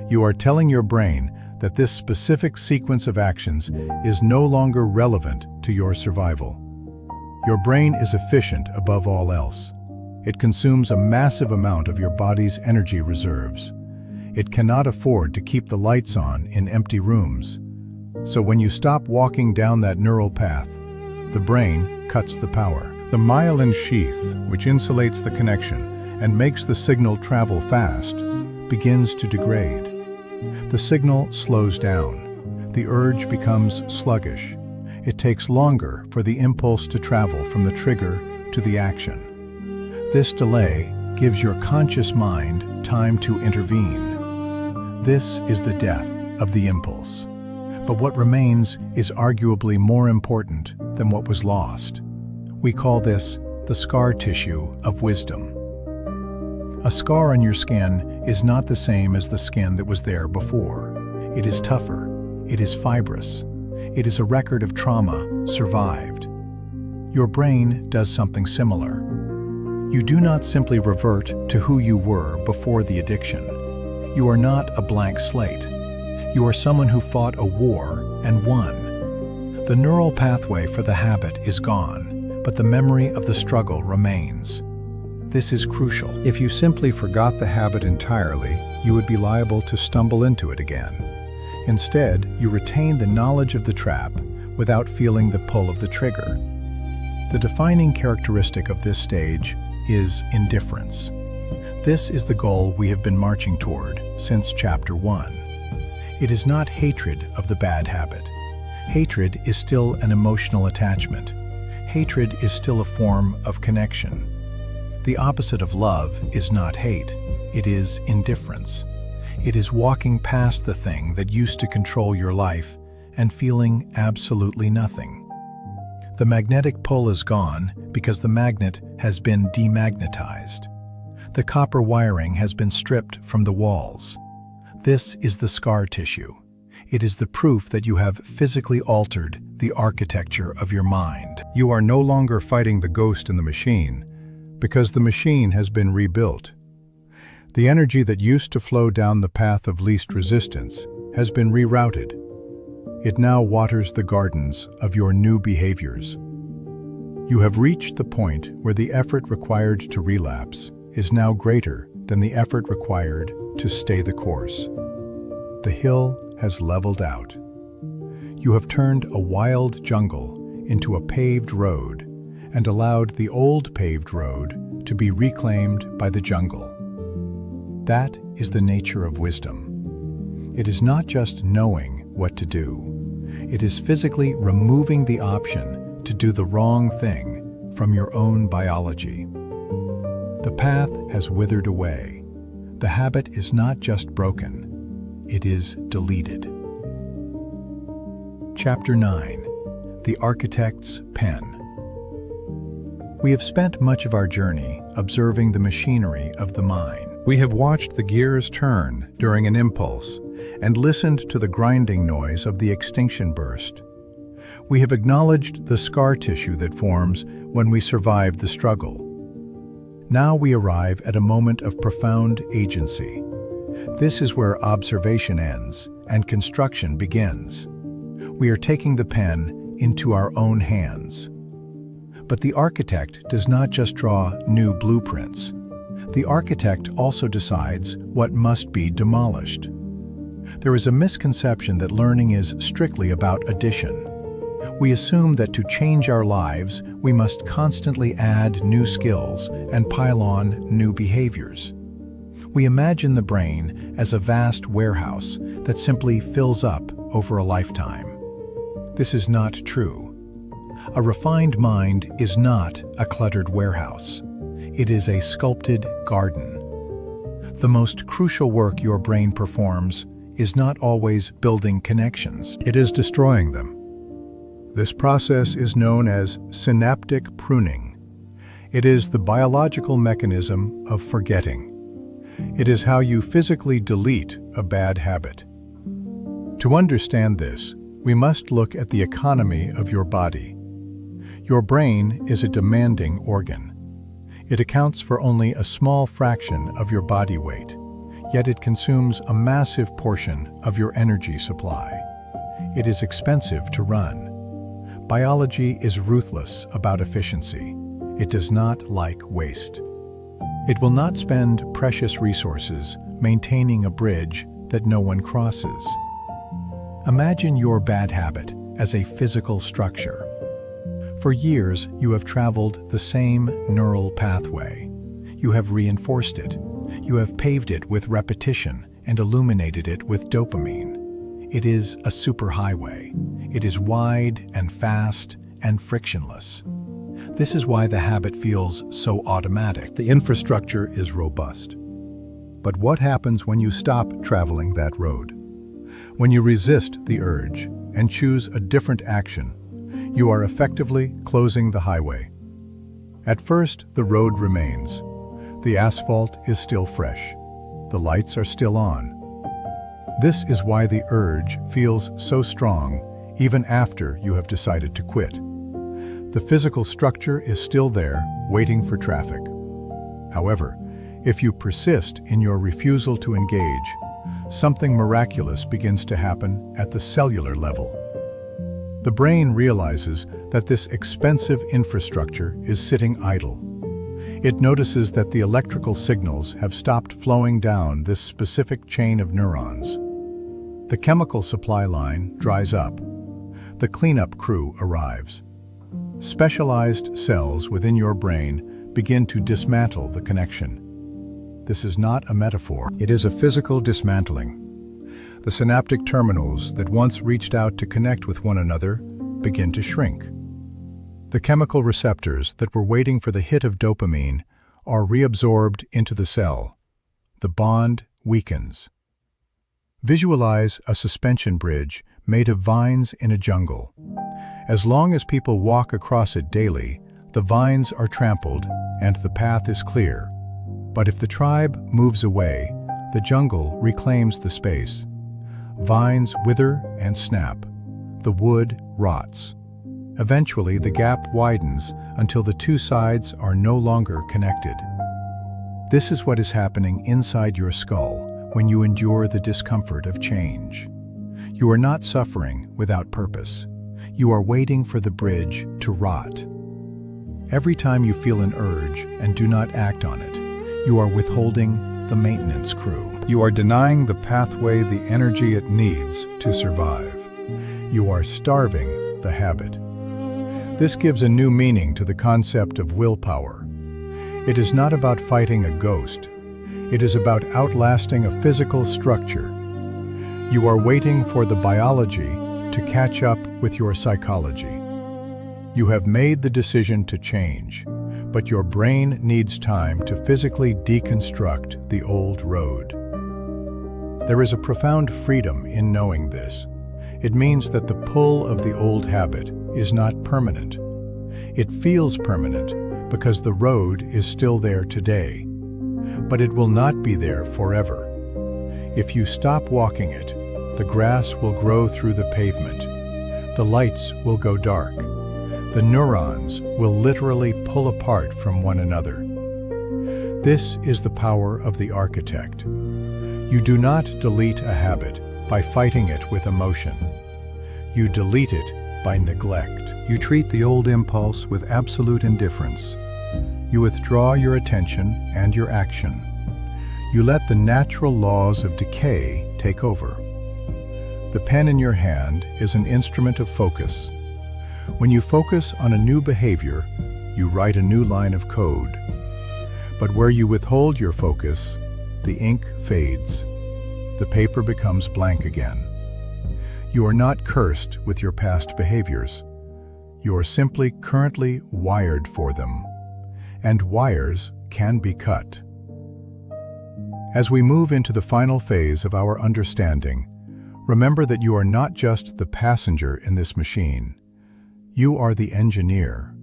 You are telling your brain that this specific sequence of actions is no longer relevant to your survival. Your brain is efficient above all else. It consumes a massive amount of your body's energy reserves. It cannot afford to keep the lights on in empty rooms. So when you stop walking down that neural path, the brain cuts the power. The myelin sheath, which insulates the connection and makes the signal travel fast, begins to degrade. The signal slows down. The urge becomes sluggish. It takes longer for the impulse to travel from the trigger to the action. This delay gives your conscious mind time to intervene. This is the death of the impulse. But what remains is arguably more important than what was lost. We call this the scar tissue of wisdom. A scar on your skin is not the same as the skin that was there before. It is tougher. It is fibrous. It is a record of trauma survived. Your brain does something similar. You do not simply revert to who you were before the addiction. You are not a blank slate. You are someone who fought a war and won. The neural pathway for the habit is gone, but the memory of the struggle remains. This is crucial. If you simply forgot the habit entirely, you would be liable to stumble into it again. Instead, you retain the knowledge of the trap without feeling the pull of the trigger. The defining characteristic of this stage is indifference. This is the goal we have been marching toward since Chapter 1. It is not hatred of the bad habit. Hatred is still an emotional attachment. Hatred is still a form of connection. The opposite of love is not hate, it is indifference. It is walking past the thing that used to control your life and feeling absolutely nothing. The magnetic pull is gone because the magnet has been demagnetized. The copper wiring has been stripped from the walls. This is the scar tissue. It is the proof that you have physically altered the architecture of your mind. You are no longer fighting the ghost in the machine, because the machine has been rebuilt. The energy that used to flow down the path of least resistance has been rerouted. It now waters the gardens of your new behaviors. You have reached the point where the effort required to relapse is now greater than the effort required to stay the course. The hill has leveled out. You have turned a wild jungle into a paved road and allowed the old paved road to be reclaimed by the jungle. That is the nature of wisdom. It is not just knowing what to do. It is physically removing the option to do the wrong thing from your own biology. The path has withered away. The habit is not just broken, it is deleted. Chapter 9: The Architect's Pen. We have spent much of our journey observing the machinery of the mind. We have watched the gears turn during an impulse and listened to the grinding noise of the extinction burst. We have acknowledged the scar tissue that forms when we survive the struggle. Now we arrive at a moment of profound agency. This is where observation ends and construction begins. We are taking the pen into our own hands. But the architect does not just draw new blueprints. The architect also decides what must be demolished. There is a misconception that learning is strictly about addition. We assume that to change our lives, we must constantly add new skills and pile on new behaviors. We imagine the brain as a vast warehouse that simply fills up over a lifetime. This is not true. A refined mind is not a cluttered warehouse. It is a sculpted garden. The most crucial work your brain performs is not always building connections. It is destroying them. This process is known as synaptic pruning. It is the biological mechanism of forgetting. It is how you physically delete a bad habit. To understand this, we must look at the economy of your body. Your brain is a demanding organ. It accounts for only a small fraction of your body weight, yet it consumes a massive portion of your energy supply. It is expensive to run. Biology is ruthless about efficiency. It does not like waste. It will not spend precious resources maintaining a bridge that no one crosses. Imagine your bad habit as a physical structure. For years, you have traveled the same neural pathway. You have reinforced it. You have paved it with repetition and illuminated it with dopamine. It is a superhighway. It is wide and fast and frictionless. This is why the habit feels so automatic. The infrastructure is robust. But what happens when you stop traveling that road? When you resist the urge and choose a different action, you are effectively closing the highway. At first, the road remains. The asphalt is still fresh. The lights are still on. This is why the urge feels so strong even after you have decided to quit. The physical structure is still there, waiting for traffic. However, if you persist in your refusal to engage, something miraculous begins to happen at the cellular level. The brain realizes that this expensive infrastructure is sitting idle. It notices that the electrical signals have stopped flowing down this specific chain of neurons. The chemical supply line dries up. The cleanup crew arrives. Specialized cells within your brain begin to dismantle the connection. This is not a metaphor. It is a physical dismantling. The synaptic terminals that once reached out to connect with one another begin to shrink. The chemical receptors that were waiting for the hit of dopamine are reabsorbed into the cell. The bond weakens. Visualize a suspension bridge made of vines in a jungle. As long as people walk across it daily, the vines are trampled and the path is clear. But if the tribe moves away, the jungle reclaims the space. Vines wither and snap. The wood rots. Eventually, the gap widens until the two sides are no longer connected. This is what is happening inside your skull when you endure the discomfort of change. You are not suffering without purpose. You are waiting for the bridge to rot. Every time you feel an urge and do not act on it, you are withholding the maintenance crew. You are denying the pathway the energy it needs to survive. You are starving the habit. This gives a new meaning to the concept of willpower. It is not about fighting a ghost. It is about outlasting a physical structure. You are waiting for the biology to catch up with your psychology. You have made the decision to change, but your brain needs time to physically deconstruct the old road. There is a profound freedom in knowing this. It means that the pull of the old habit is not permanent. It feels permanent because the road is still there today, but it will not be there forever. If you stop walking it, the grass will grow through the pavement. The lights will go dark. The neurons will literally pull apart from one another. This is the power of the architect. You do not delete a habit by fighting it with emotion. You delete it by neglect. You treat the old impulse with absolute indifference. You withdraw your attention and your action. You let the natural laws of decay take over. The pen in your hand is an instrument of focus. When you focus on a new behavior, you write a new line of code. But where you withhold your focus, the ink fades. The paper becomes blank again. You are not cursed with your past behaviors. You are simply currently wired for them. And wires can be cut. As we move into the final phase of our understanding, remember that you are not just the passenger in this machine. You are the engineer.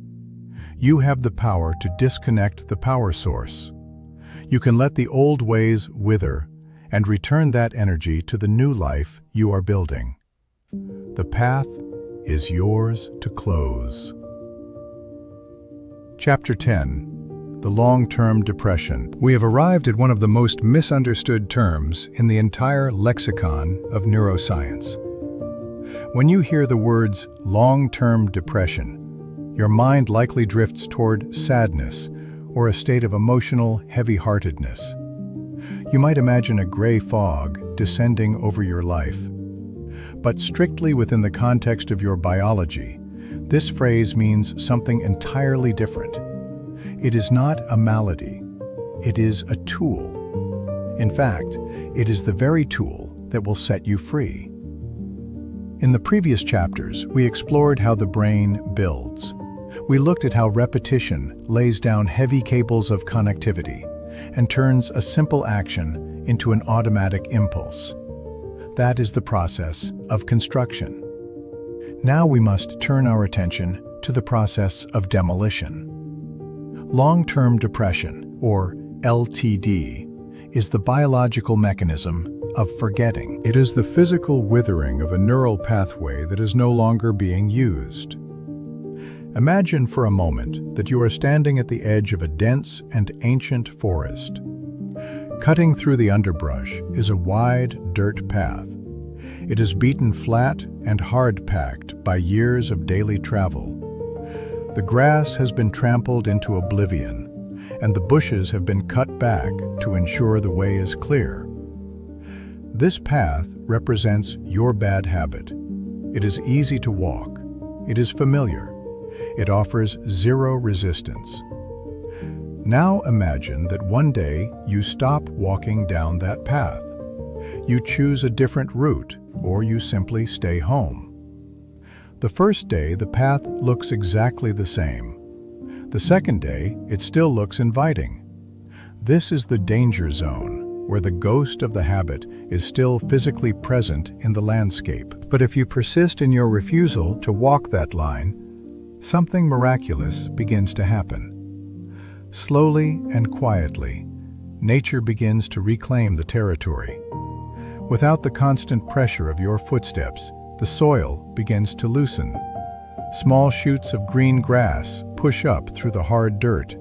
You have the power to disconnect the power source. You can let the old ways wither and return that energy to the new life you are building. The path is yours to close. Chapter 10. The Long-Term Depression. We have arrived at one of the most misunderstood terms in the entire lexicon of neuroscience. When you hear the words long-term depression, your mind likely drifts toward sadness or a state of emotional heavy-heartedness. You might imagine a gray fog descending over your life. But strictly within the context of your biology, this phrase means something entirely different. It is not a malady. It is a tool. In fact, it is the very tool that will set you free. In the previous chapters, we explored how the brain builds. We looked at how repetition lays down heavy cables of connectivity and turns a simple action into an automatic impulse. That is the process of construction. Now we must turn our attention to the process of demolition. Long-term depression, or LTD, is the biological mechanism of forgetting. It is the physical withering of a neural pathway that is no longer being used. Imagine for a moment that you are standing at the edge of a dense and ancient forest. Cutting through the underbrush is a wide dirt path. It is beaten flat and hard-packed by years of daily travel. The grass has been trampled into oblivion, and the bushes have been cut back to ensure the way is clear. This path represents your bad habit. It is easy to walk. It is familiar. It offers zero resistance. Now imagine that one day you stop walking down that path. You choose a different route, or you simply stay home. The first day, the path looks exactly the same. The second day, it still looks inviting. This is the danger zone, where the ghost of the habit is still physically present in the landscape. But if you persist in your refusal to walk that line, something miraculous begins to happen. Slowly and quietly, nature begins to reclaim the territory. Without the constant pressure of your footsteps, the soil begins to loosen. Small shoots of green grass push up through the hard dirt.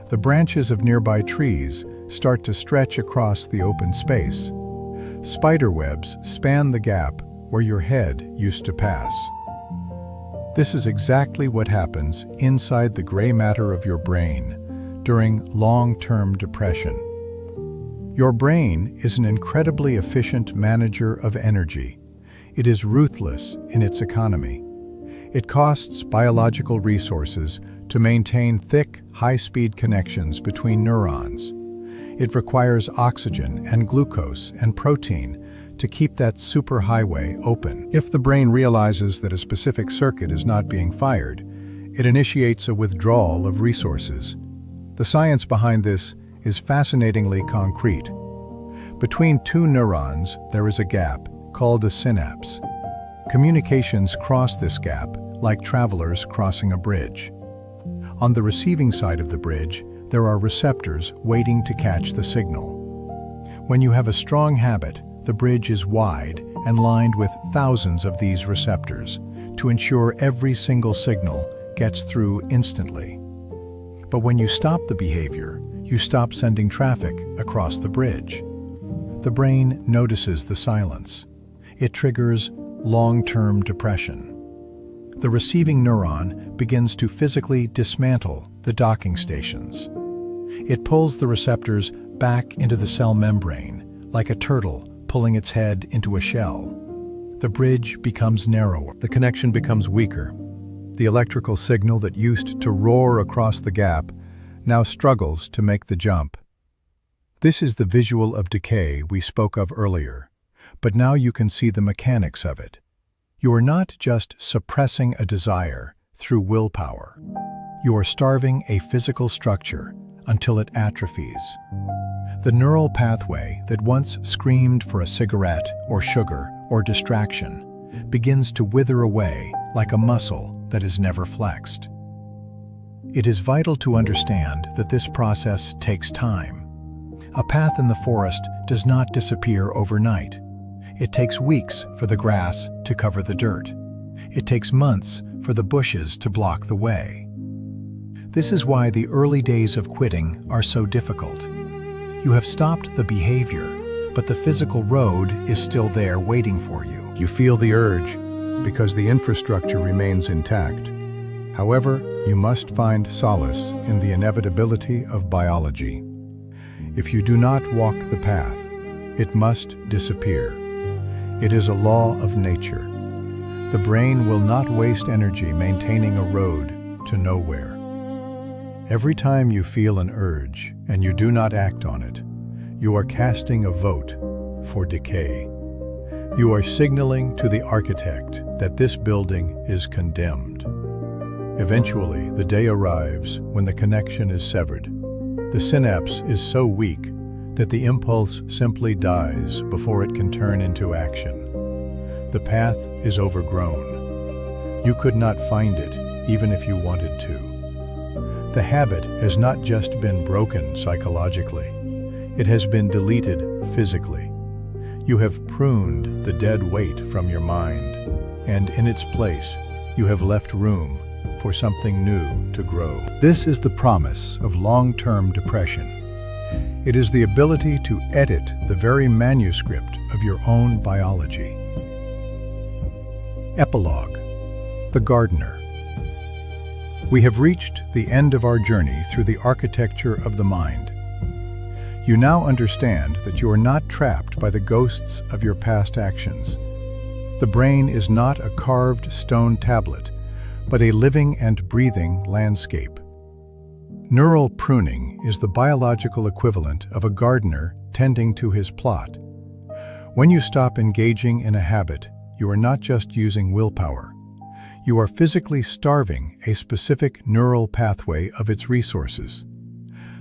The branches of nearby trees start to stretch across the open space. Spider webs span the gap where your head used to pass. This is exactly what happens inside the gray matter of your brain during long-term depression. Your brain is an incredibly efficient manager of energy. It is ruthless in its economy. It costs biological resources to maintain thick, high-speed connections between neurons. It requires oxygen and glucose and protein to keep that superhighway open. If the brain realizes that a specific circuit is not being fired, it initiates a withdrawal of resources. The science behind this is fascinatingly concrete. Between two neurons, there is a gap called a synapse. Communications cross this gap like travelers crossing a bridge. On the receiving side of the bridge, there are receptors waiting to catch the signal. When you have a strong habit, the bridge is wide and lined with thousands of these receptors to ensure every single signal gets through instantly. But when you stop the behavior, you stop sending traffic across the bridge. The brain notices the silence. It triggers long-term depression. The receiving neuron begins to physically dismantle the docking stations. It pulls the receptors back into the cell membrane, like a turtle pulling its head into a shell. The bridge becomes narrower. The connection becomes weaker. The electrical signal that used to roar across the gap now struggles to make the jump. This is the visual of decay we spoke of earlier, but now you can see the mechanics of it. You are not just suppressing a desire through willpower. You are starving a physical structure until it atrophies. The neural pathway that once screamed for a cigarette or sugar or distraction begins to wither away like a muscle that is never flexed. It is vital to understand that this process takes time. A path in the forest does not disappear overnight. It takes weeks for the grass to cover the dirt. It takes months for the bushes to block the way. This is why the early days of quitting are so difficult. You have stopped the behavior, but the physical road is still there waiting for you. You feel the urge because the infrastructure remains intact. However, you must find solace in the inevitability of biology. If you do not walk the path, it must disappear. It is a law of nature. The brain will not waste energy maintaining a road to nowhere. Every time you feel an urge and you do not act on it, you are casting a vote for decay. You are signaling to the architect that this building is condemned. Eventually, the day arrives when the connection is severed. The synapse is so weak that the impulse simply dies before it can turn into action. The path is overgrown. You could not find it, even if you wanted to. The habit has not just been broken psychologically, it has been deleted physically. You have pruned the dead weight from your mind, and in its place, you have left room for something new to grow. This is the promise of long-term depression. It is the ability to edit the very manuscript of your own biology. Epilogue: The Gardener. We have reached the end of our journey through the architecture of the mind. You now understand that you are not trapped by the ghosts of your past actions. The brain is not a carved stone tablet, but a living and breathing landscape. Neural pruning is the biological equivalent of a gardener tending to his plot. When you stop engaging in a habit, you are not just using willpower. You are physically starving a specific neural pathway of its resources.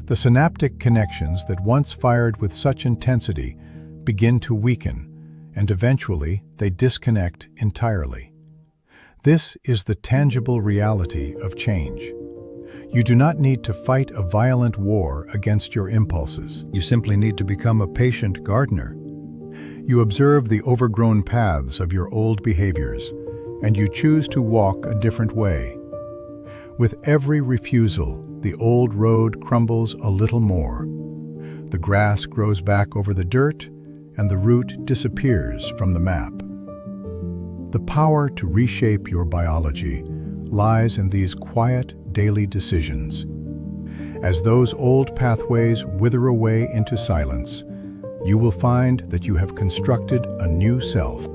The synaptic connections that once fired with such intensity begin to weaken, and eventually they disconnect entirely. This is the tangible reality of change. You do not need to fight a violent war against your impulses. You simply need to become a patient gardener. You observe the overgrown paths of your old behaviors, and you choose to walk a different way. With every refusal, the old road crumbles a little more. The grass grows back over the dirt, and the route disappears from the map. The power to reshape your biology lies in these quiet, daily decisions. As those old pathways wither away into silence, you will find that you have constructed a new self.